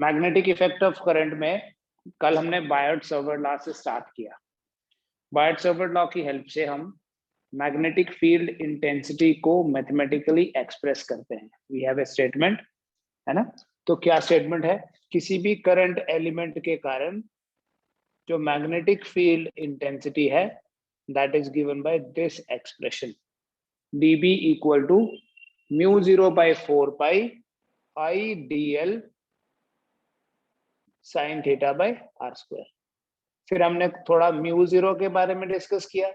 Magnetic effect of current में कल हमने बायोट-सावर्ट लॉ से स्टार्ट किया। बायोट-सावर्ट लॉ की हेल्प से हम मैग्नेटिक फील्ड इंटेंसिटी को मैथमेटिकली एक्सप्रेस करते हैं। वी हैव ए स्टेटमेंट, है ना? तो क्या स्टेटमेंट है? किसी भी करंट एलिमेंट के कारण जो मैग्नेटिक फील्ड इंटेंसिटी है that is given by this expression dB equal to mu 0 by 4 pi I dl sin theta by r square. फिर हमने थोड़ा म्यू 0 के बारे में डिस्कस किया,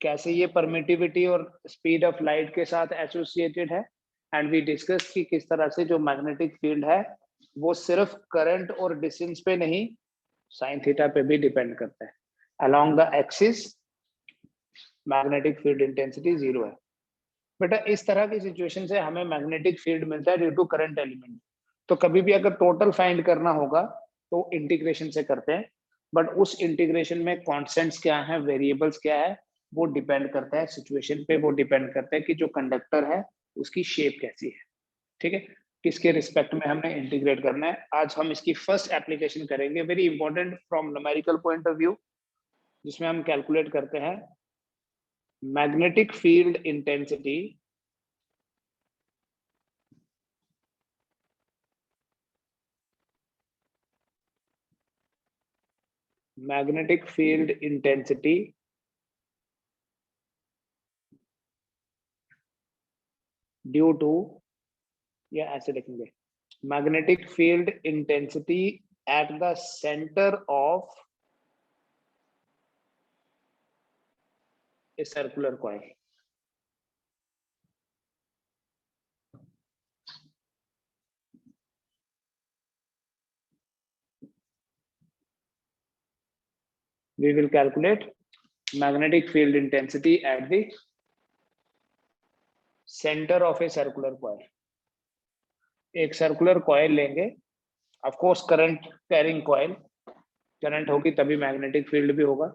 कैसे ये परमिटिविटी और स्पीड ऑफ लाइट के साथ एसोसिएटेड है, एंड वी डिस्कस कि किस तरह से जो मैग्नेटिक फील्ड है वो सिर्फ करंट और डिस्टेंस पे नहीं साइन थीटा पे भी डिपेंड करता है। Along the axis magnetic field intensity 0 है। बेटा इस तरह की सिचुएशन से हमें मैग्नेटिक फील्ड मिलता है ड्यू टू करंट एलिमेंट। तो कभी भी अगर टोटल फाइंड करना होगा तो इंटीग्रेशन से करते हैं, बट उस इंटीग्रेशन में कॉन्स्टेंट्स क्या है, वेरिएबल्स क्या है, वो डिपेंड करता है सिचुएशन पे, वो डिपेंड करता है कि जो कंडक्टर है उसकी शेप कैसी है। ठीक है, किसके रिस्पेक्ट में हमने इंटीग्रेट करना है। आज हम इसकी फर्स्ट एप्लीकेशन करेंगे, very important from numerical point of view, जिसमें हम कैलकुलेट करते हैं magnetic field intensity due to, या ऐसे लिखेंगे, magnetic field intensity at the centre of a circular coil. We will calculate magnetic field intensity at the center of a circular coil। एक circular coil लेंगे, of course current carrying coil, current होगी तभी magnetic field भी होगा।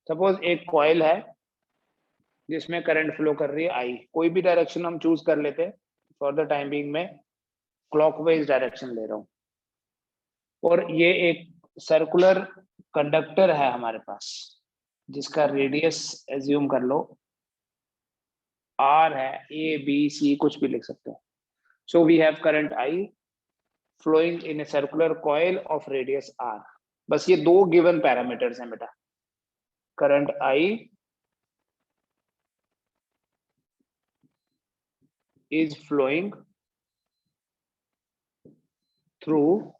Suppose एक coil है जिसमें current flow कर रही है आई, कोई भी डायरेक्शन हम चूज कर लेते हैं, फॉर द टाइम बीइंग में क्लॉकवाइज डायरेक्शन ले रहा हूं, और ये एक सर्कुलर कंडक्टर है हमारे पास जिसका रेडियस एज्यूम कर लो आर है, ए बी सी कुछ भी लिख सकते हो। So we have current I flowing in a circular coil of radius R. बस ये दो गिवन पैरामीटर्स हैं बेटा, current I is flowing through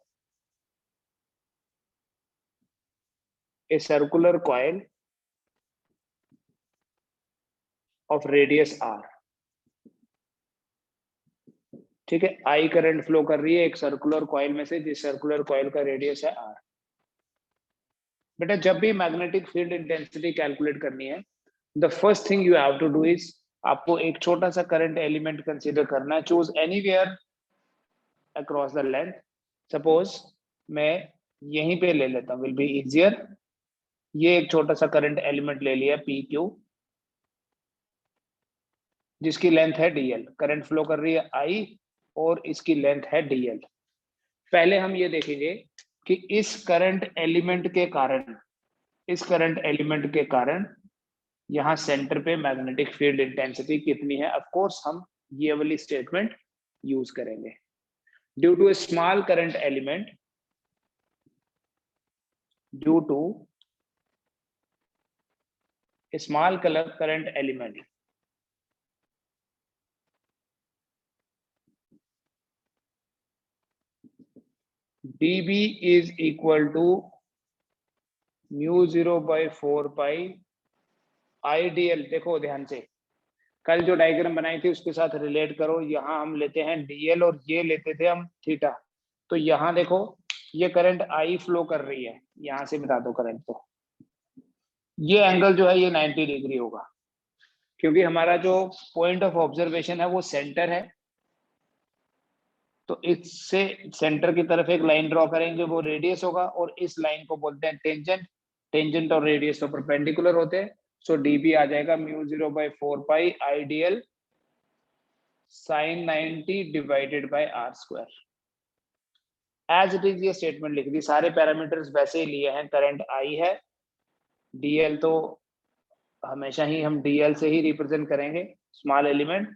a circular coil of radius r। ठीक है, आई करंट फ्लो कर रही है एक सर्कुलर कॉइल में से जिस सर्कुलर कॉइल का रेडियस है r। बेटा जब भी मैग्नेटिक फील्ड इंटेंसिटी कैलकुलेट करनी है, the first thing you have to do is, आपको एक छोटा सा करंट एलिमेंट कंसीडर करना है। Choose anywhere across the length. Suppose मैं यहीं पे ले लेता हूं, विल बी इजियर। ये एक छोटा सा करंट एलिमेंट ले लिया पी क्यू, जिसकी लेंथ है dl, करंट फ्लो कर रही है I और इसकी लेंथ है dl। पहले हम ये देखेंगे कि इस करंट एलिमेंट के कारण यहाँ सेंटर पे मैग्नेटिक फील्ड इंटेंसिटी कितनी है। ऑफ कोर्स हम ये वाली स्टेटमेंट यूज करेंगे। Due to a small current element, due to a small current element, dB is equal to mu 0 by 4 pi IDL। देखो ध्यान से, कल जो डायग्राम बनाई थी उसके साथ रिलेट करो। यहाँ हम लेते हैं DL और ये लेते थे हम थीटा। तो यहाँ देखो ये करंट I फ्लो कर रही है, यहाँ से बता दो करंट, तो ये एंगल जो है ये 90 डिग्री होगा, क्योंकि हमारा जो पॉइंट ऑफ ऑब्जर्वेशन है वो सेंटर है। तो इससे सेंटर की तरफ एक लाइन ड्रॉ करेंगे, वो रेडियस होगा, और इस लाइन को बोलते हैं टेंजेंट। टेंजेंट और रेडियस तो परपेंडिकुलर होते हैं। सो dB आ जाएगा μ0/4 ideal sin 90 divided by r square. As it is ये स्टेटमेंट लिख दी, सारे पैरामीटर्स वैसे ही लिए हैं, करंट I है, dl तो हमेशा ही हम dl से ही रिप्रेजेंट करेंगे, स्मॉल एलिमेंट,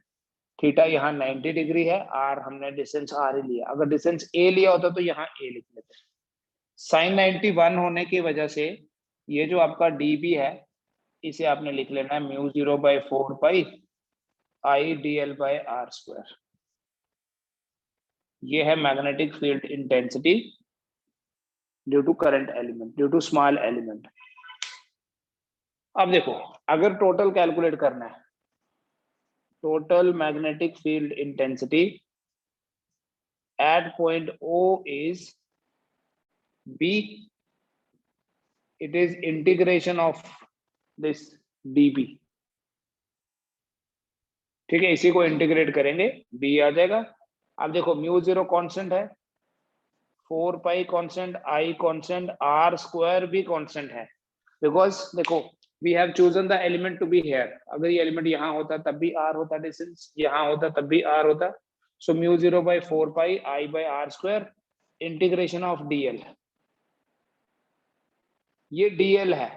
थीटा यहाँ 90 डिग्री है, r हमने डिस्टेंस r ही लिया, अगर डिस्टेंस a लिया होता तो यहाँ a लिख लेते। साइन 91 होने की वजह से ये जो आपका dB है इसे आपने लिख लेना है μ0/4 IDL बाय r स्क्वायर। ये है magnetic field intensity due to current element, due to small element. अब देखो, अगर टोटल कैलकुलेट करना है, total magnetic field intensity at point O is B, it is integration of this dB, ठीक है, इसी को इंटीग्रेट करेंगे B आ जाएगा। अब देखो μ0 कांस्टेंट है, 4 constant, I constant, r square भी कांस्टेंट है, बिकॉज देखो we have chosen the element to be here, अगर ये एलिमेंट यहाँ होता तब भी r होता डिस्टेंस, यहाँ होता तब भी r होता, सो μ0/4 I/r square integration of dl, ये dl है,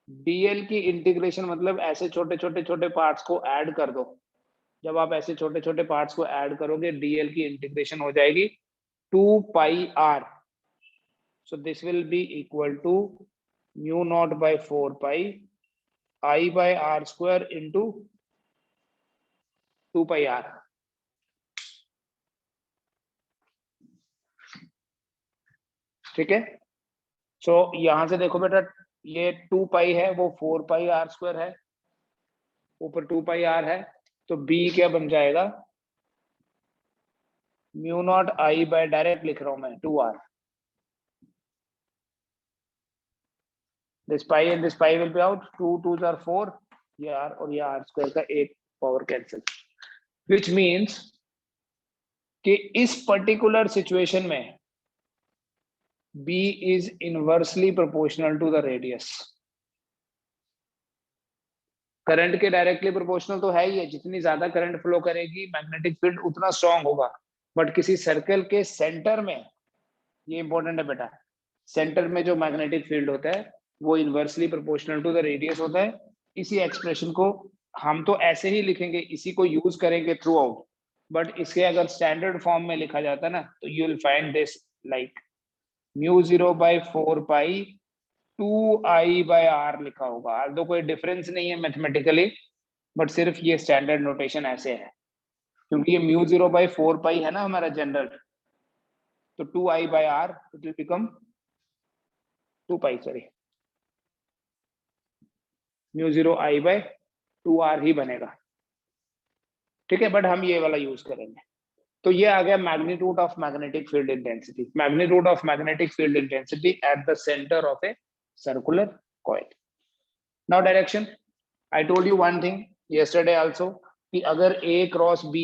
dl की इंटीग्रेशन मतलब ऐसे छोटे छोटे छोटे पार्ट्स को ऐड कर दो, जब आप ऐसे छोटे छोटे पार्ट्स को ऐड करोगे dl की इंटीग्रेशन हो जाएगी 2πr, so this will be equal to μ0/4 I/r square into 2πr। ठीक है, सो यहां से देखो बेटा, ये 2π है, वो 4πr स्क्वायर है, ऊपर 2πr है, तो b क्या बन जाएगा, μ0 I बाय, डायरेक्ट लिख रहा हूं मैं, 2r, this pi and this pi will be out, 2 2s are 4, ये r और ये r स्क्वायर का एक पावर कैंसिल, which means कि इस पर्टिकुलर सिचुएशन में B is inversely proportional to the radius। Current के डायरेक्टली प्रोपोर्शनल तो है ही है, जितनी ज्यादा करंट फ्लो करेगी मैग्नेटिक फील्ड उतना स्ट्रांग होगा, बट किसी सर्कल के सेंटर में, ये इंपॉर्टेंट है बेटा, सेंटर में जो मैग्नेटिक फील्ड होता है वो inversely proportional to the radius होता है। इसी एक्सप्रेशन को हम तो ऐसे ही लिखेंगे, इसी को यूज करेंगे थ्रू आउट, बट इसके अगर स्टैंडर्ड फॉर्म में लिखा जाता ना तो you will find this like μ0/4 2I/r लिखा होगा, तो कोई डिफरेंस नहीं है मैथमेटिकली, बट सिर्फ ये स्टैंडर्ड नोटेशन ऐसे है, क्योंकि ये μ0/4 है ना हमारा जनरल, तो 2I/r it will become 2π, sorry μ0I/2r ही बनेगा, ठीक है, बट हम ये वाला यूज करेंगे। तो ये आ गया magnitude of magnetic field intensity, magnitude of magnetic field intensity at the centre of a circular coil. Now direction, I told you one thing yesterday also, कि अगर A क्रॉस B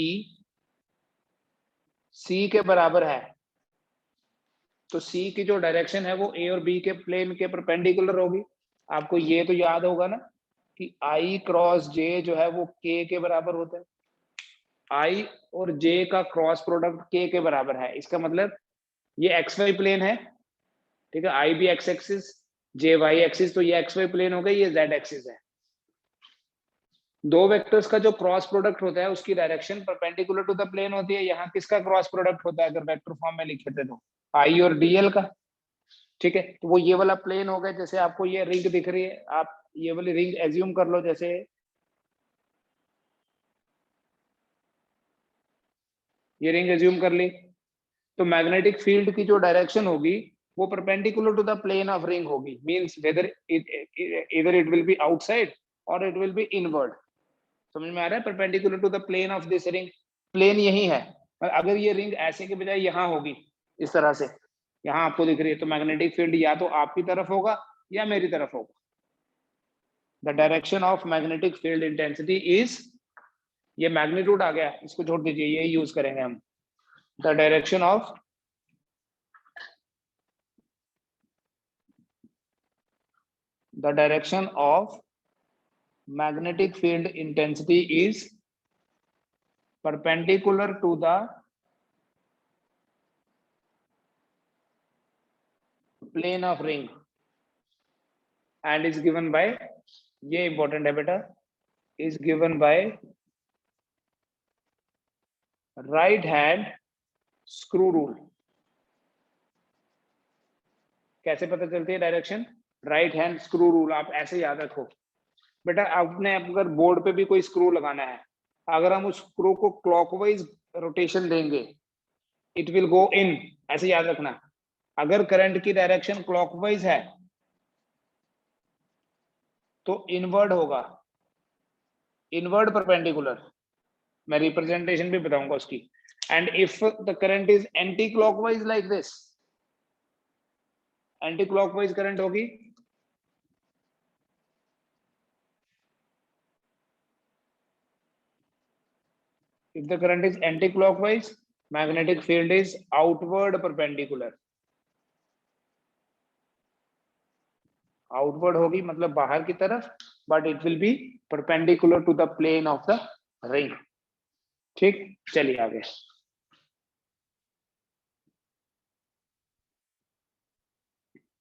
C के बराबर है, तो C की जो direction है वो A और B के प्लेन के परपेंडिकुलर होगी। आपको ये तो याद होगा ना कि I क्रॉस J जो है वो K के बराबर होता है, I और J का क्रॉस प्रोडक्ट K के बराबर है, इसका मतलब ये XY प्लेन है, ठीक है, I भी X axis, J Y axis, तो ये XY प्लेन हो गया, ये Z एक्सिस है। दो वेक्टर्स का जो क्रॉस प्रोडक्ट होता है उसकी direction perpendicular to the plane होती है। यहाँ किसका क्रॉस प्रोडक्ट होता है अगर वेक्टर फॉर्म में लिखे थे तो I और DL का, ठीक है, तो वो ये वाला प्लेन हो गया। जैसे आपको ये रिंग दिख रही है, आप ये वाली रिंग एज्यूम कर लो, जैसे ये रिंग एज्यूम कर ली, तो मैग्नेटिक फील्ड की जो डायरेक्शन होगी वो perpendicular to the plane of ring होगी, मींस वेदर इधर इट विल बी आउटसाइड और इट विल बी इनवर्ड। समझ में आ रहा है, perpendicular to the plane of this ring, plane यही है, अगर ये रिंग ऐसे के बजाय यहाँ होगी, इस तरह से यहाँ आपको दिख रही है, तो मैग्नेटिक फील्ड या तो आपकी तरफ होगा या मेरी तरफ होगा। The direction of magnetic field intensity is, ये मैग्नीट्यूड आ गया, इसको छोड़ दीजिए, यही यूज करेंगे हम, the direction of magnetic field intensity is perpendicular to the plane of ring and is given by, ये important है बेटा, is given by right hand screw rule. कैसे पता चलती है direction? Right hand screw rule. आप ऐसे याद रखो बेटा, आपने अगर बोर्ड पे भी कोई स्क्रू लगाना है, अगर हम उस स्क्रू को क्लॉकवाइज रोटेशन देंगे, इट विल गो इन. ऐसे याद रखना, अगर करंट की डायरेक्शन क्लॉकवाइज है तो इनवर्ड होगा, इनवर्ड परपेंडिकुलर. मैं रिप्रेजेंटेशन भी बताऊंगा उसकी. And if the current is anti clockwise like this, anti clockwise current होगी, if the current is anti-clockwise, magnetic field is outward perpendicular. Outward होगी मतलब बाहर की तरफ, but it will be perpendicular to the plane of the ring. ठीक, चलिए आगे.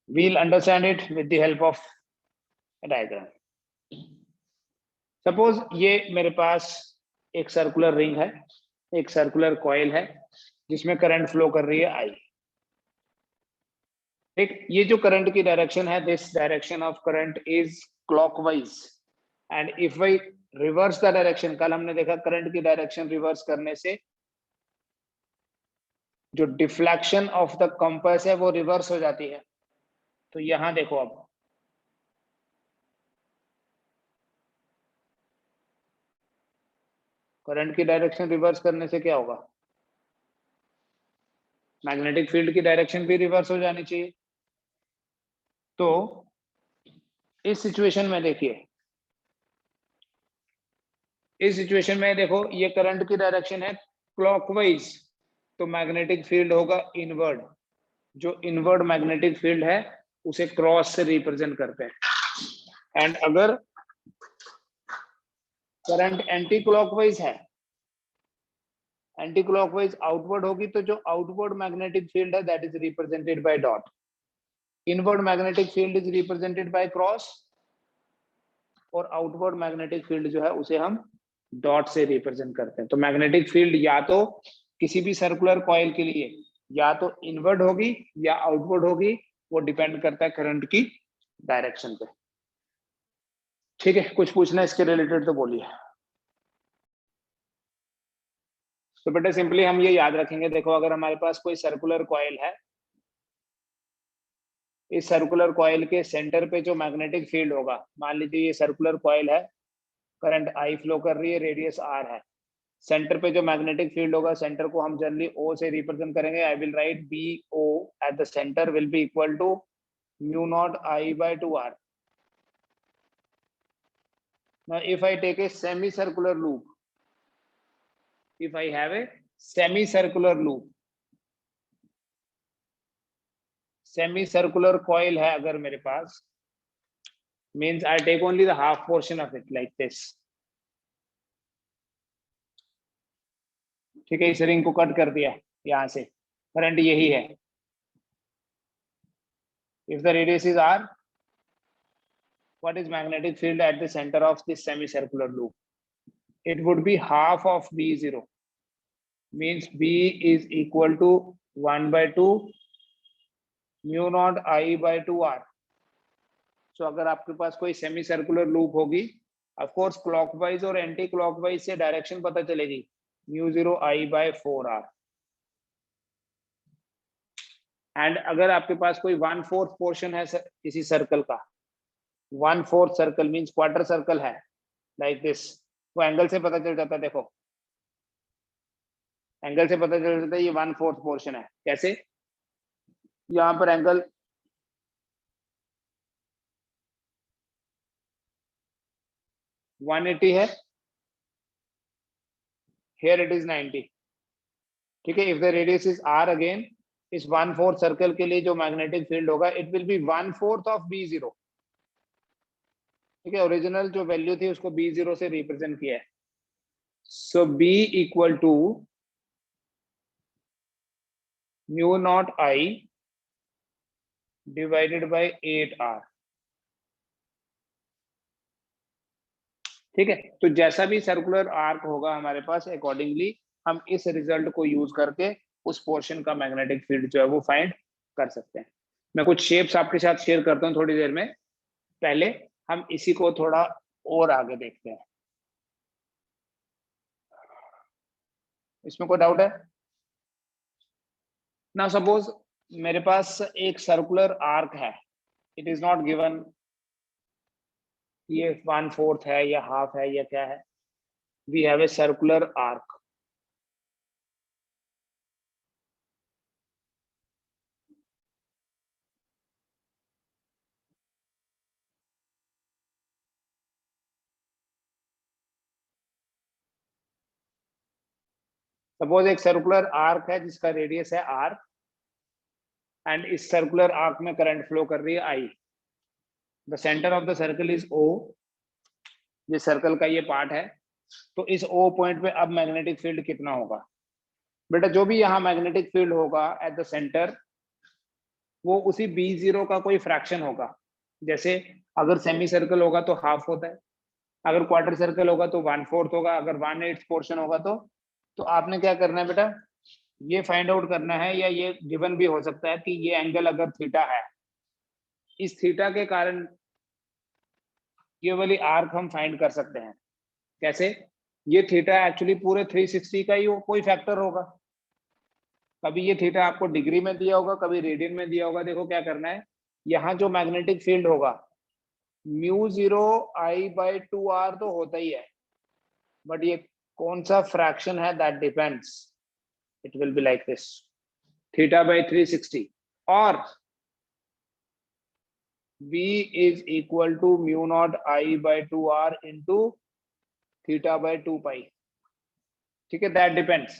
We'll understand it with the help of a diagram. Suppose ये मेरे पास एक सर्कुलर रिंग है, एक सर्कुलर कॉइल है जिसमें करंट फ्लो कर रही है आई. ठीक, ये जो करंट की डायरेक्शन है, this direction of current is clockwise. And if I reverse the direction, कल हमने देखा करंट की डायरेक्शन रिवर्स करने से जो डिफ्लेक्शन ऑफ द कंपास है वो रिवर्स हो जाती है. तो यहां देखो, अब करंट की डायरेक्शन रिवर्स करने से क्या होगा? मैग्नेटिक फील्ड की डायरेक्शन भी रिवर्स हो जानी चाहिए. तो इस सिचुएशन में देखिए, इस सिचुएशन में देखो, ये करंट की डायरेक्शन है क्लॉकवाइज, तो मैग्नेटिक फील्ड होगा इनवर्ड. जो इनवर्ड मैग्नेटिक फील्ड है उसे क्रॉस से रिप्रेजेंट करते हैं. एंड अगर करंट एंटी क्लॉकवाइज है, एंटी क्लॉकवाइज आउटवर्ड होगी, तो जो आउटवर्ड मैग्नेटिक फील्ड है that is represented by dot. Inward magnetic field is represented by cross, और आउटवर्ड मैग्नेटिक फील्ड जो है उसे हम डॉट से रिप्रेजेंट करते हैं. तो मैग्नेटिक फील्ड या तो किसी भी सर्कुलर कॉइल के लिए या तो इनवर्ड होगी या आउटवर्ड होगी, वो डिपेंड करता है करंट की डायरेक्शन पे. ठीक है, कुछ पूछना है इसके रिलेटेड तो बोलिए. तो बेटा सिंपली हम ये याद रखेंगे, देखो अगर हमारे पास कोई सर्कुलर कॉइल है, इस सर्कुलर कॉइल के सेंटर पे जो मैग्नेटिक फील्ड होगा, मान लीजिए ये सर्कुलर कॉइल है, करंट आई फ्लो कर रही है, रेडियस आर है. सेंटर पे जो मैग्नेटिक फील्ड होगा, सेंटर को हम जनरली ओ से रिप्रेजेंट करेंगे. I will write B O at the centre will be equal to mu not I by 2r. Now if I take a semicircular loop, if I have a semicircular loop, semicircular coil है अगर मेरे पास, means I take only the half portion of it like this. ठीक है, इस ring को cut कर दिया यहां से, करंट यही है. If the radius is r, what is magnetic field at the center of this semicircular loop? It would be half of B0, means B is equal to 1 by 2 mu not I by 2r. So अगर आपके पास कोई semi circular loop होगी, of course clockwise और anti clockwise से direction पता चलेगी, mu 0 I bye 4r. And अगर आपके पास कोई 1/4 पोर्शन है किसी सर्कल का, 1/4 सर्कल मींस क्वार्टर सर्कल है लाइक दिस, वो एंगल से पता चल जाता है. देखो एंगल से पता चल जाता है ये 1/4 पोर्शन है. कैसे? यहां पर एंगल 180 है, here it is 90. ठीक है, if the radius is r again, इस 1/4 सर्कल के लिए जो मैग्नेटिक फील्ड होगा, it will be 1/4 of B0. ठीक है, ओरिजिनल जो वैल्यू थी उसको B0 से रिप्रेजेंट किया है। So B equal to mu not I divided by 8R। ठीक है, तो जैसा भी सर्कुलर आर्क होगा हमारे पास, अकॉर्डिंगली हम इस रिजल्ट को यूज करके उस पोर्शन का मैग्नेटिक फील्ड जो है वो फाइंड कर सकते हैं। मैं कुछ शेप्स आपके साथ शेयर करता हूँ थोड़ी देर में, पहले हम इसी को थोड़ा और आगे देखते हैं। इसमें कोई डाउट है? ना सपोज मेरे पास एक सर्कुलर आर्क है, इट इज नॉट गिवन ये 1/4 है या हाफ है या क्या है। We have a circular arc. Suppose एक सर्कुलर आर्क है जिसका रेडियस है R, एंड इस सर्कुलर आर्क में करंट फ्लो कर रही है I। The centre of the circle is O। ये सर्कल का ये पार्ट है, तो इस O पॉइंट पे अब मैग्नेटिक फील्ड कितना होगा? बेटा जो भी यहाँ मैग्नेटिक फील्ड होगा एट द सेंटर, वो उसी B0 का कोई फ्रैक्शन होगा। जैसे अगर सेमी सर्कल होगा तो हाफ होता है, अगर क्वार्टर सर्कल होगा तो 1/4 होगा, अगर 1/8 पोर्शन होगा तो आपने क्या करना है बेटा, ये फाइंड आउट करना है, या ये गिवन भी हो सकता है कि ये एंगल अगर थीटा है, इस थीटा के कारण ये वाली आर्क हम फाइंड कर सकते हैं। कैसे? ये थीटा एक्चुअली पूरे 360 का ही कोई फैक्टर होगा। कभी ये थीटा आपको डिग्री में दिया होगा, कभी रेडियन में दिया होगा। देखो क्या करना है, यहाँ जो मैग्नेटिक फील्ड होगा μ0 I/2R तो होता ही है, बट ये कौन सा फ्रैक्शन है that depends. It will be like this, θ/360, और B is equal to μ0 I/2R into θ/2π। ठीक है, दैट डिपेंड्स।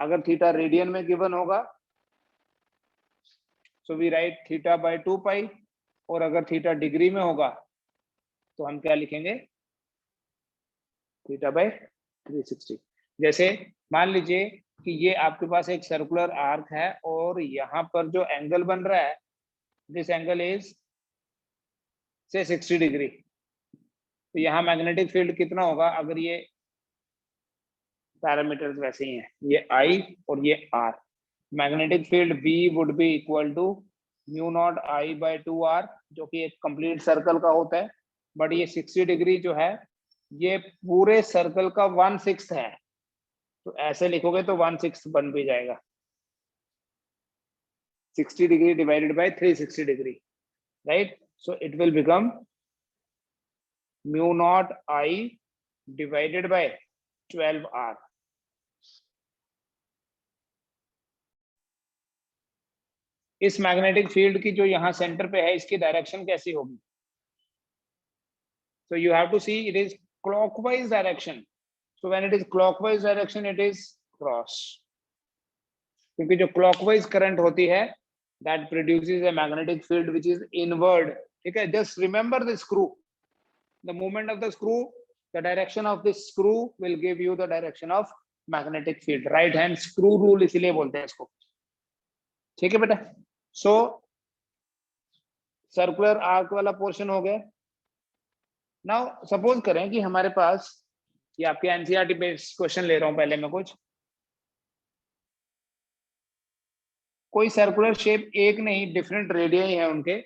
अगर थीटा रेडियन में गिवन होगा सो वी राइट θ/2π, और अगर थीटा डिग्री में होगा तो हम क्या लिखेंगे, θ/360। जैसे मान लीजिए कि ये आपके पास एक सर्कुलर आर्क है और यहाँ पर जो एंगल बन रहा है, दिस एंगल इज से 60 डिग्री। तो यहाँ मैग्नेटिक फील्ड कितना होगा? अगर ये पैरामीटर्स वैसे ही हैं, ये I और ये R, magnetic field B would be equal to μ0 I/2R, जो कि एक कंप्लीट सर्कल का होता है, बट ये 60 डिग्री जो है ये पूरे सर्कल का 1/6 है, तो ऐसे लिखोगे तो 1/6 बन भी जाएगा। 60 degree divided by 360 degree, right? So it will become μ0 I divided by 12R। इस मैग्नेटिक फील्ड की जो यहाँ सेंटर पे है, इसकी डायरेक्शन कैसी होगी? So you have to see it is clockwise direction. So when it is clockwise direction, it is cross. क्योंकि जो clockwise current होती है, that produces a magnetic field which is inward. ठीक है, just remember the screw. The movement of the screw, the direction of this screw will give you the direction of magnetic field. Right hand screw rule इसलिए बोलते हैं इसको। ठीक है बेटा, so circular arc वाला पोर्शन हो गया। नाउ सपोज करें कि हमारे पास, ये आपके एनसीईआरटी बेस्ड क्वेश्चन ले रहा हूं पहले मैं, कुछ कोई सर्कुलर शेप एक नहीं, डिफरेंट रेडियस है उनके।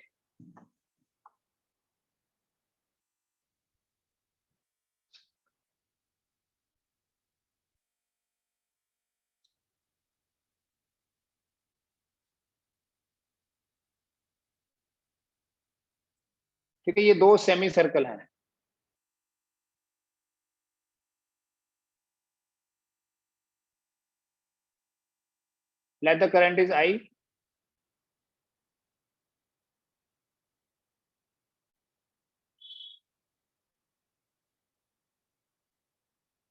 ठीक है, ये दो सेमी सर्कल हैं। Let the current is I।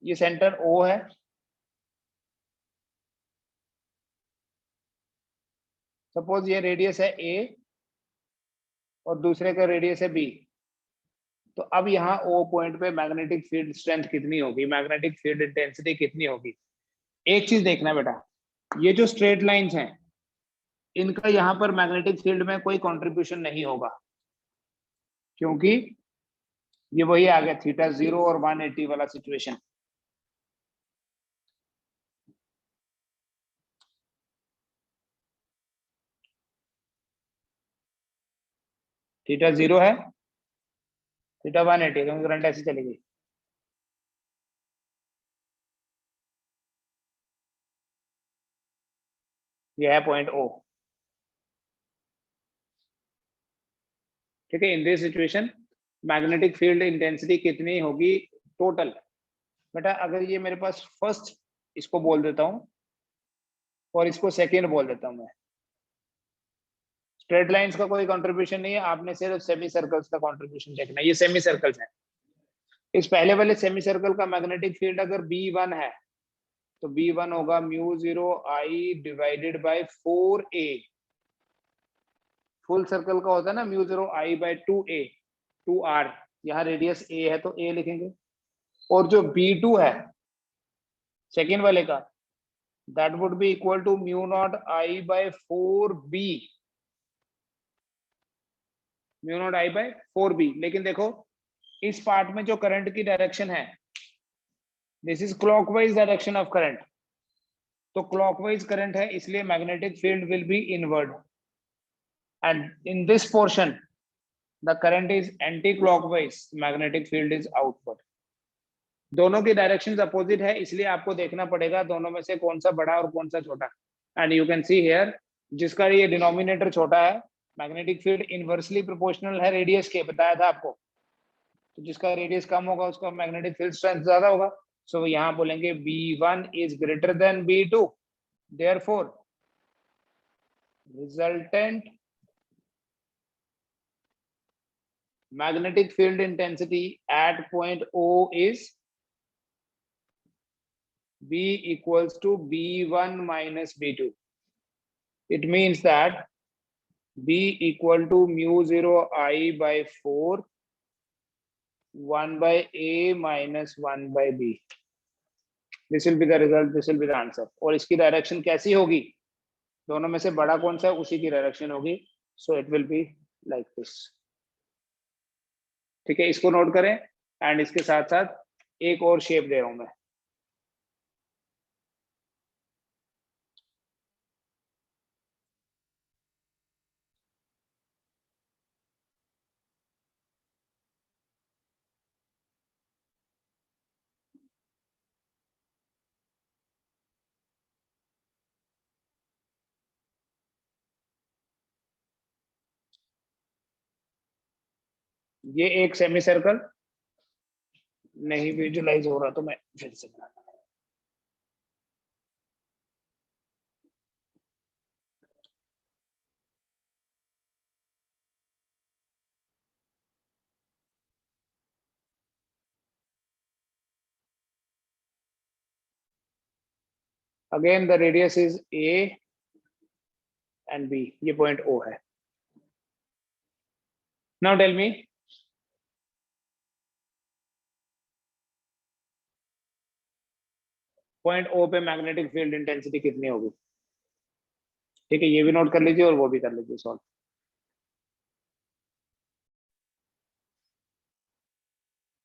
ये सेंटर O है, सपोज ये रेडियस है A और दूसरे का रेडियस है B। तो अब यहाँ ओ पॉइंट पे मैग्नेटिक फील्ड स्ट्रेंथ कितनी होगी, मैग्नेटिक फील्ड इंटेंसिटी कितनी होगी। एक चीज देखना बेटा, ये जो स्ट्रेट लाइंस हैं इनका यहाँ पर मैग्नेटिक फील्ड में कोई कंट्रीब्यूशन नहीं होगा, क्योंकि ये वही आ गया थीटा 0 और 180 वाला सिचुएशन। थीटा 0 है, थीटा 180, क्योंकि करंट ऐसी चली गई। ये है पॉइंट ओ, ठीक है। In this situation magnetic field intensity कितनी होगी टोटल। बेटा अगर ये मेरे पास फर्स्ट, इसको बोल देता हूं और इसको सेकेंड बोल देता हूं मैं। स्ट्रेट लाइंस का कोई कंट्रीब्यूशन नहीं है, आपने सिर्फ सेमी सर्कल्स का कंट्रीब्यूशन देखना है। ये सेमी सर्कल्स है। इस पहले वाले सेमी सर्कल का मैग्नेटिक फील्ड अगर B1 है तो B1 होगा μ0I divided by 4a। Full circle का होता है ना μ0I बाय 2a, 2r, यहाँ रेडियस a है तो a लिखेंगे। और जो B2 है सेकेंड वाले का, that would be equal to μ0I by 4b, μ0I by 4b। लेकिन देखो इस पार्ट में जो करंट की डायरेक्शन है, this is clockwise direction of current, तो क्लॉकवाइज करंट है इसलिए magnetic field will be inward, and in this portion the current is anti clockwise, magnetic field is outward. दोनों की डायरेक्शंस अपोजिट है, इसलिए आपको देखना पड़ेगा दोनों में से कौन सा बड़ा और कौन सा छोटा। And you can see here, जिसका ये डिनोमिनेटर छोटा है मैग्नेटिक फील्ड इनवर्सली प्रोपोर्शनल है रेडियस के, बताया था आपको। तो जिसका रेडियस कम होगा उसका मैग्नेटिक फील्ड स्ट्रेंथ ज्यादा होगा। सो यहाँ बोलेंगे B1 is greater than B2, therefore resultant magnetic field intensity at point O is B equals to B1 minus B2. It means that B equal to μ0I by 4 1 by A minus 1 by B. This will be the result, this will be the answer. और इसकी direction कैसी होगी, दोनों में से बड़ा कौन सा है उसी की डायरेक्शन होगी। सो it will be like this, ठीक है। इसको नोट करें, एंड इसके साथ साथ एक और शेप दे रहा हूं मैं। ये एक सेमी सर्कल नहीं विजुलाइज हो रहा तो मैं फिर से बना, again the radius is A and B, ये पॉइंट O है। Now tell me, point O पे मैग्नेटिक फील्ड इंटेंसिटी कितनी होगी। ठीक है, ये भी नोट कर लीजिए और वो भी कर लीजिए सॉल्व।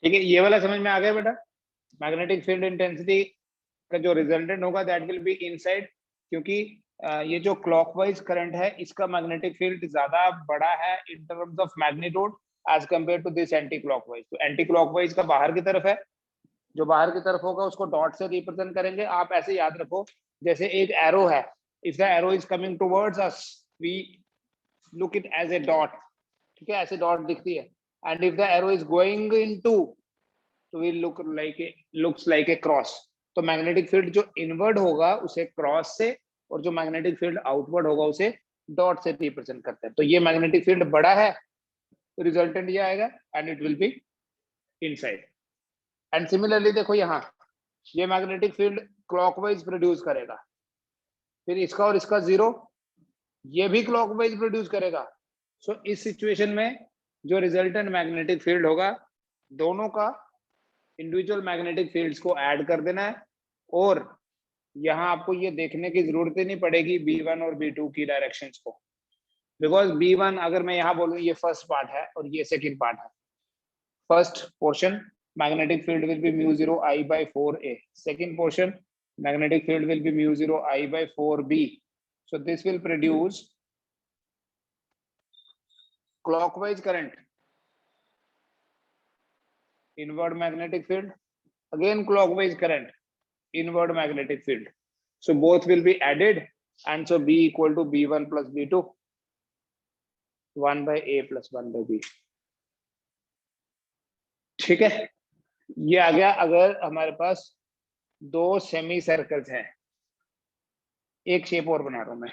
ठीक है, ये वाला समझ में आ गया बेटा। मैग्नेटिक फील्ड इंटेंसिटी का जो रिजल्टेंट होगा दैट विल बी इनसाइड, क्योंकि ये जो क्लॉकवाइज करंट है इसका मैग्नेटिक फील्ड ज्यादा बड़ा है in terms of magnitude as compare to this anti clockwise. तो एंटी क्लॉकवाइज का बाहर की तरफ है, जो बाहर की तरफ होगा उसको डॉट से रिप्रेजेंट करेंगे। आप ऐसे याद रखो, जैसे एक एरो है, if the arrow is coming towards us we look it as a dot, ठीक है, ऐसे डॉट दिखती है। And if the arrow is going into तो we look like a, looks like a cross. तो मैग्नेटिक फील्ड जो inward होगा उसे क्रॉस से, और जो मैग्नेटिक फील्ड आउटवर्ड होगा उसे डॉट से रिप्रेजेंट करते हैं। तो ये मैग्नेटिक फील्ड बड़ा है, रिजल्टेंट ये आएगा and it will be inside. And similarly देखो यहाँ, ये मैग्नेटिक फील्ड क्लॉकवाइज प्रोड्यूस करेगा, फिर इसका और इसका जीरो, ये भी क्लॉकवाइज प्रोड्यूस करेगा। सो इस सिचुएशन में जो रिजल्टेंट मैग्नेटिक फील्ड होगा दोनों का इंडिविजुअल मैग्नेटिक फील्ड्स को ऐड कर देना है, और यहाँ आपको ये देखने की जरूरत ही नहीं पड़ेगी B1 और B2 की डायरेक्शंस को, बिकॉज B1 अगर मैं यहाँ बोलूँ ये फर्स्ट पार्ट है और ये सेकंड पार्ट है. First portion magnetic field will be mu 0 I by 4a. Second portion magnetic field will be mu 0 I by 4b. So this will produce clockwise current, inward magnetic field, again clockwise current, inward magnetic field. So both will be added, and so B equal to B1 plus B2, 1 by A plus 1 by B. ठीक है, ये आ गया अगर हमारे पास दो semi circles हैं. एक shape और बना रहा हूं मैं.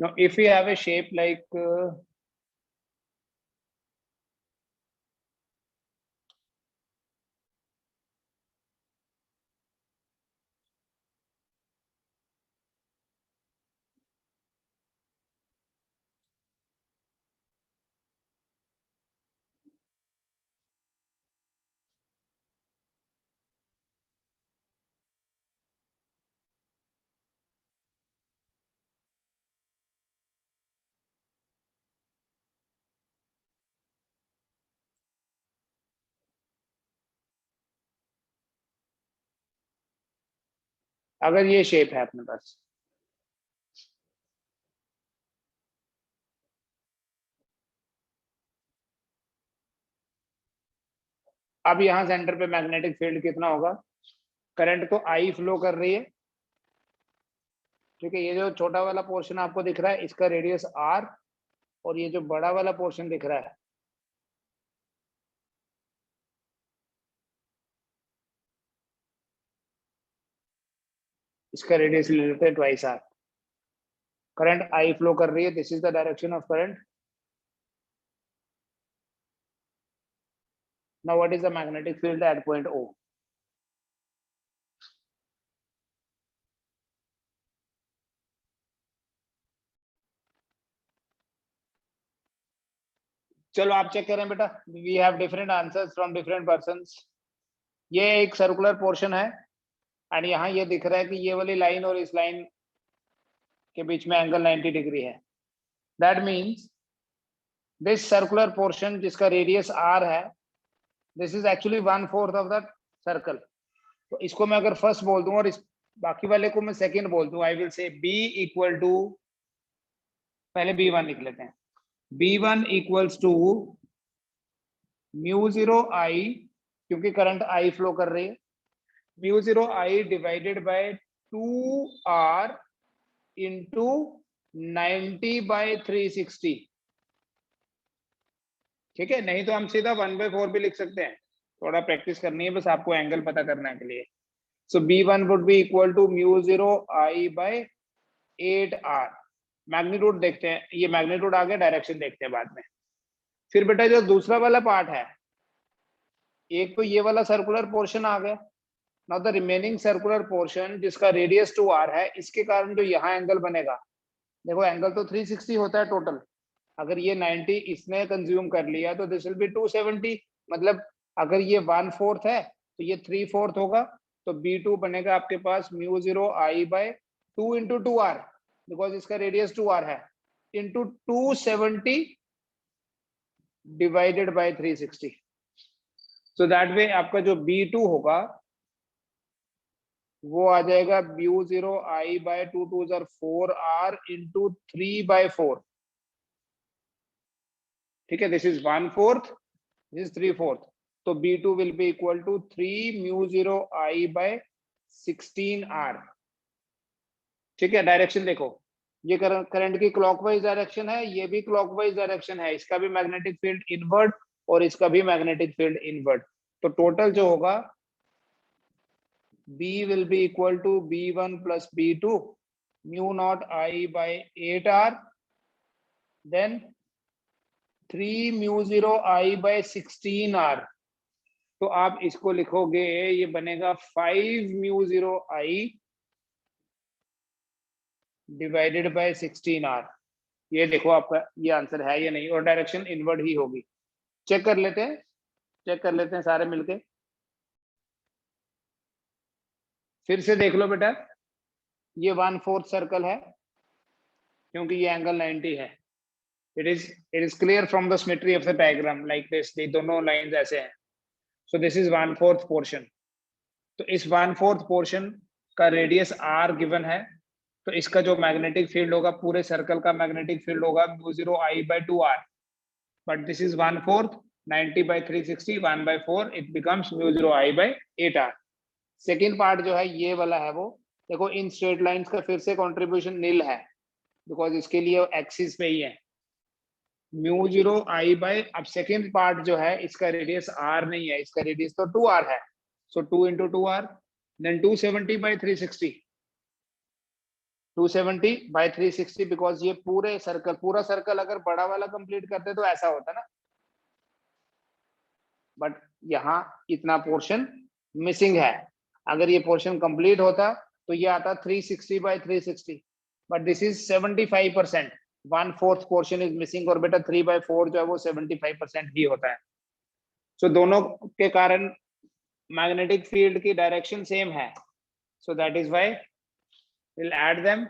Now if we have a shape like अगर ये शेप है अपने पास, अब यहाँ सेंटर पे मैग्नेटिक फील्ड कितना होगा? करंट तो आई फ्लो कर रही है, ठीक है. ये जो छोटा वाला पोर्शन आपको दिख रहा है इसका रेडियस आर, और ये जो बड़ा वाला पोर्शन दिख रहा है इसका रेडियस ले लेते हैं twice R. Current I flow कर रही है, this is the direction of current. Now what is the magnetic field at point O? चलो आप चेक करें बेटा, we have different answers from different persons. ये एक सर्कुलर पोर्शन है, एंड यहाँ ये दिख रहा है कि ये वाली लाइन और इस लाइन के बीच में एंगल 90 डिग्री है. That means this circular portion जिसका रेडियस आर है, this is actually 1/4 of the circle. तो इसको मैं अगर फर्स्ट बोल दूं और इस बाकी वाले को मैं सेकंड बोल दूं, I will say B equal to, पहले B1 लिख लेते हैं. B1 equals to mu 0 I, क्योंकि करंट I फ्लो कर रही है, mu 0 I divided by 2R into 90 by 360. ठीक है, नहीं तो हम सीधा 1/4 भी लिख सकते हैं. थोड़ा प्रैक्टिस करनी है बस आपको एंगल पता करने के लिए. So B1 would be equal to mu 0 I by 8R. Magnitude देखते हैं, ये मैग्नीट्यूड आ गया, डायरेक्शन देखते हैं बाद में. फिर बेटा जो दूसरा वाला पार्ट है, एक तो ये वाला सर्कुलर पोर्शन आ गया. Now the remaining circular portion जिसका रेडियस 2R है, इसके कारण जो यहाँ एंगल बनेगा, देखो एंगल तो 360 होता है टोटल. अगर ये 90 इसने कंज्यूम कर लिया तो दिस विल बी 270. मतलब अगर ये 1/4 है तो ये 3/4 होगा. तो B2 बनेगा आपके पास mu 0 I by 2 into 2R, because इसका रेडियस 2R है, into 270 divided by 360. So that way आपका जो B2 होगा वो आ जाएगा mu 0 I by 2 2 4R into 3/4. ठीक है, दिस इज 1/4, दिस इज 3/4. तो B2 will be equal to 3 mu 0 I by 16R. ठीक है, डायरेक्शन देखो, ये करंट की क्लॉकवाइज डायरेक्शन है, ये भी क्लॉकवाइज डायरेक्शन है. इसका भी मैग्नेटिक फील्ड इनवर्ड और इसका भी मैग्नेटिक फील्ड इनवर्ड. तो टोटल जो होगा B will be equal to B1 plus B2 mu naught I by 8R, then 3 mu 0 I by 16R. तो आप इसको लिखोगे, ये बनेगा 5 mu 0 I divided bye 16R. ये देखो आपका ये आंसर है या नहीं, और डायरेक्शन इनवर्ड ही होगी। चेक कर लेते हैं सारे मिलके। फिर से देख लो बेटा, ये 1/4 सर्कल है क्योंकि ये एंगल 90 है। It is clear from the symmetry of the diagram like this, ये दोनों लाइंस ऐसे हैं। So this is 1/4 portion. तो इस 1/4 पोर्शन का रेडियस r गिवन है, तो इसका जो मैग्नेटिक फील्ड होगा, पूरे सर्कल का मैग्नेटिक फील्ड होगा μ0 I/2r। But this is 1/4, 90/360, 1/4, it becomes μ0 I/8r। Second part जो है ये वाला है, वो देखो इन स्ट्रेट लाइंस का फिर से कंट्रीब्यूशन नील है, बिकॉज इसके लिए एक्सिस पे ही है। μ0 I/, अब सेकेंड पार्ट जो है इसका रेडियस r नहीं है, इसका रेडियस तो 2r है। सो 2 × 2r, देन 270/360, 270/360, बिकॉज ये पूरा सर्कल अगर बड़ा वाला कंप्लीट करते तो ऐसा होता ना, बट यहाँ इतना पोर्शन मिसिंग है। अगर ये पोर्शन कंप्लीट होता तो ये आता 360/360, but this is 75%, 1/4 portion is missing, और बेटा 3/4 जो है वो 75% ही होता है। सो दोनों के कारण मैग्नेटिक फील्ड की डायरेक्शन सेम है, so that is why we'll add them,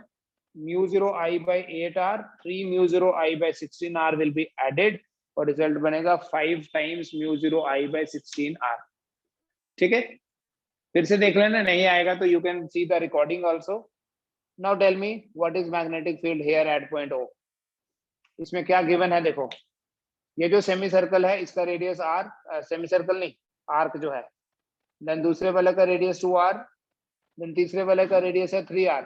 μ0 I/8r, 3 μ0 I/16r will be added, और रिजल्ट बनेगा 5 times μ0 I/16r। ठीक है, फिर से देख लेना, नहीं आएगा तो you can see the recording also. Now tell me what is magnetic field here at point O। इसमें क्या गिवन है देखो, ये जो सेमी सर्कल है इसका रेडियस r, सेमी सर्कल नहीं आर्क जो है, देन दूसरे वाले का रेडियस 2r, देन तीसरे वाले का रेडियस है 3r।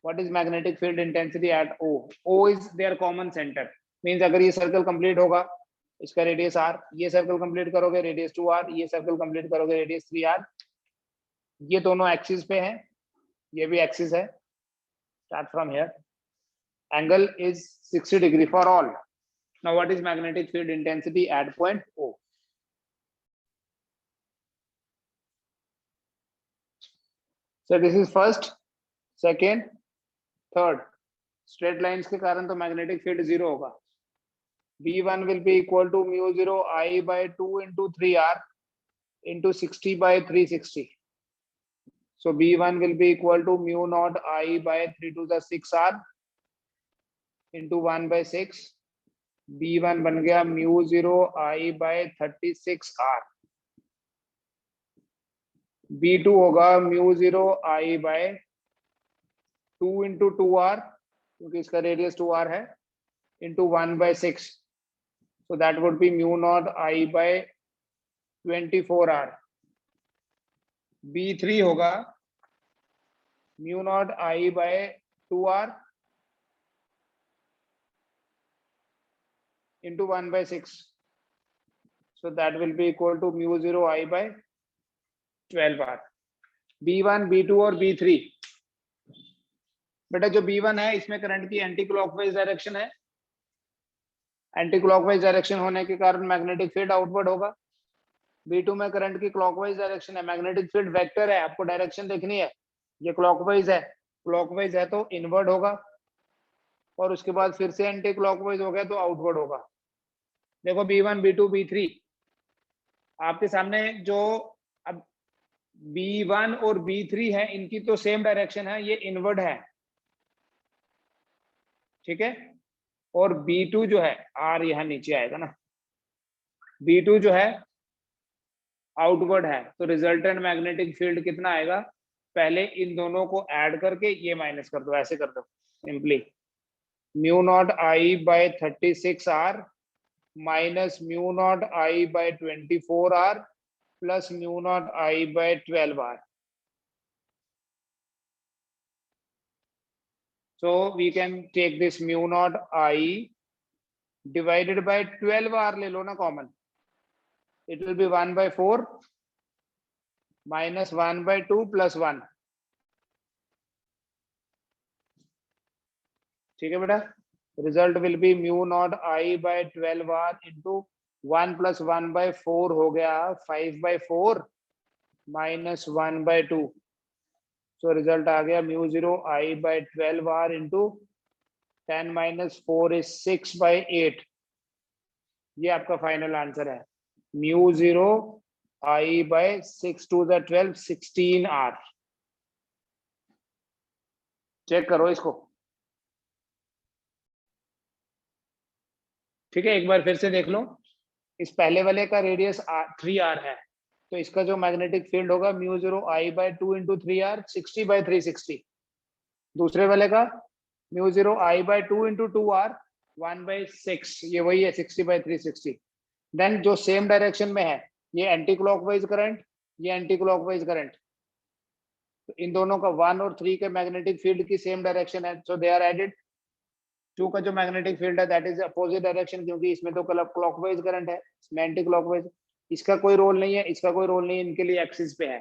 What is magnetic field intensity at O? O is their common center, means अगर ये सर्कल कंप्लीट होगा, इसका रेडियस r, ये सर्कल कंप्लीट करोगे रेडियस 2r, ये सर्कल कंप्लीट करोगे रेडियस 3r। ये दोनों एक्सिस पे हैं, ये भी एक्सिस है। Start from here, angle is 60 degree for all. Now what is magnetic field intensity at point O? So this is first, second, third. Straight lines के कारण तो मैग्नेटिक फील्ड 0 होगा। V1 will be equal to μ0 I/2 into 3r into 60/360. So V1 will be equal to μ0 I/3 to the 6r into 1/6। V1 बन गया μ0 I/36r। V2 होगा μ0 I/2 into 2r, क्योंकि इसका radius 2r है, into 1/6, so that would be μ0 I/24r। B3 होगा μ0 I/2r into 1/6, so that will be equal to μ0 I/12r। B1, B2 और B3, बेटा जो B1 है इसमें करंट की एंटी क्लॉकवाइज डायरेक्शन है, एंटी क्लॉकवाइज डायरेक्शन होने के कारण मैग्नेटिक फील्ड आउटवर्ड होगा। B2 में करंट की क्लॉकवाइज डायरेक्शन है, मैग्नेटिक फील्ड वेक्टर है, आपको डायरेक्शन देखनी है, ये क्लॉकवाइज है तो इनवर्ड होगा, और उसके बाद फिर से एंटी क्लॉकवाइज हो गया तो आउटवर्ड होगा। देखो B1, B2, B3 आपके सामने, जो अब B1 और B3 है इनकी तो सेम डायरेक्शन है, ये इनवर्ड है, ठीक है। और B2 जो है, R यहाँ नीचे आएगा ना, B2 जो है आउटवर्ड है, तो रिजल्टेंट मैग्नेटिक फील्ड कितना आएगा, पहले इन दोनों को ऐड करके ये माइनस कर दो, ऐसे कर दो simply, μ0 I/36r minus μ0 I/24r plus μ0 I/12r। So we can take this μ0 I divided by 12r, ले लो ना common, it will be 1/4 minus 1/2 plus 1। ठीक है बेटा, result will be μ0 I/12r into 1 plus 1/4 हो गया 5/4 minus 1/2, सो रिजल्ट आ गया μ0 I/12r into 10 - 4 is 6/8. ये आपका फाइनल आंसर है। μ0 I/6 to the 12 16R। Check करो इसको। ठीक है, एक बार फिर से देख लो। इस पहले वाले का रेडियस 3R है, तो इसका जो मैग्नेटिक फील्ड होगा μ0 I/2 into 3R 60/360। दूसरे वाले का μ0 I/2 into 2R 1/6, ये वही है 60/360। देन जो सेम डायरेक्शन में है, ये एंटी क्लॉकवाइज करंट, ये एंटी क्लॉकवाइज करंट, तो इन दोनों का 1 और 3 के मैग्नेटिक फील्ड की सेम डायरेक्शन है, सो दे आर एडेड। 2 का जो मैग्नेटिक फील्ड है दैट इज अपोजिट डायरेक्शन, क्योंकि इसमें तो क्लॉकवाइज करंट है, इसमें एंटी क्लॉकवाइज। इसका कोई रोल नहीं है, इसका कोई रोल नहीं है, इनके लिए एक्सिस पे है।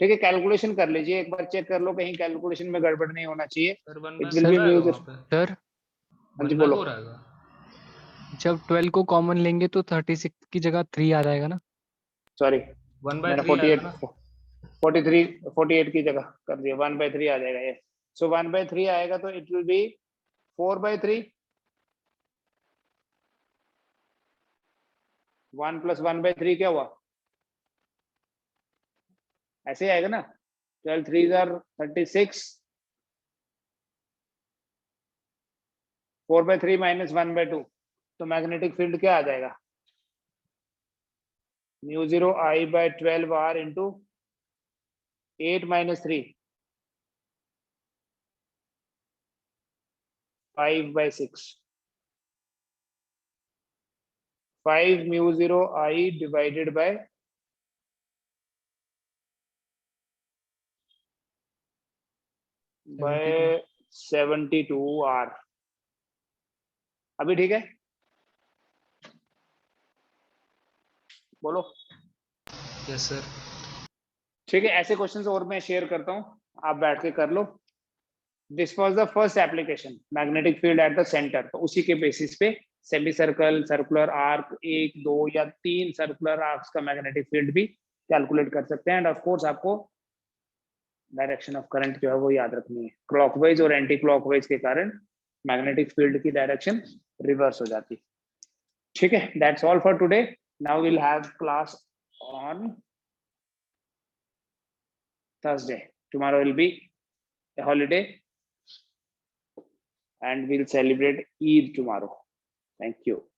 ठीक है, कैलकुलेशन कर लीजिए, एक बार चेक कर लो, कहीं कैलकुलेशन में गड़बड़ नहीं होना चाहिए। It will B music. Sir हाँ जी बोलो। जब 12 को कॉमन लेंगे तो 36 की जगह 3 आ जाएगा ना? सॉरी, मैंने 48 की जगह कर दिया, 1/3 आ जाएगा ये। सो 1/3 आएगा, तो इट विल बी 4/3। 1 + 1/3 क्या हुआ? ऐसे ही आएगा ना, 12 3s are 36, 4/3 - 1/2, तो मैग्नेटिक फील्ड क्या आ जाएगा? μ0 I/12R into 8 - 3 5/6। 5 μ0 I divided by 72R। अभी ठीक है, बोलो। Yes sir. ठीक है, ऐसे क्वेश्चंस और मैं शेयर करता हूँ, आप बैठ के कर लो। This was the first application, magnetic field at the centre. तो उसी के बेसिस पे सेमी सर्कल, सर्कुलर आर्क, 1 2 या 3 सर्कुलर आर्क्स का मैग्नेटिक फील्ड भी कैलकुलेट कर सकते हैं। एंड ऑफ कोर्स आपको डायरेक्शन ऑफ करंट जो है वो याद रखनी है। क्लॉकवाइज और एंटी क्लॉकवाइज के कारण मैग्नेटिक फील्ड की डायरेक्शन रिवर्स हो जाती है। ठीक है, that's all for today. Now will have class on Thursday. Tomorrow will be a holiday and we'll celebrate Eid tomorrow. Thank you.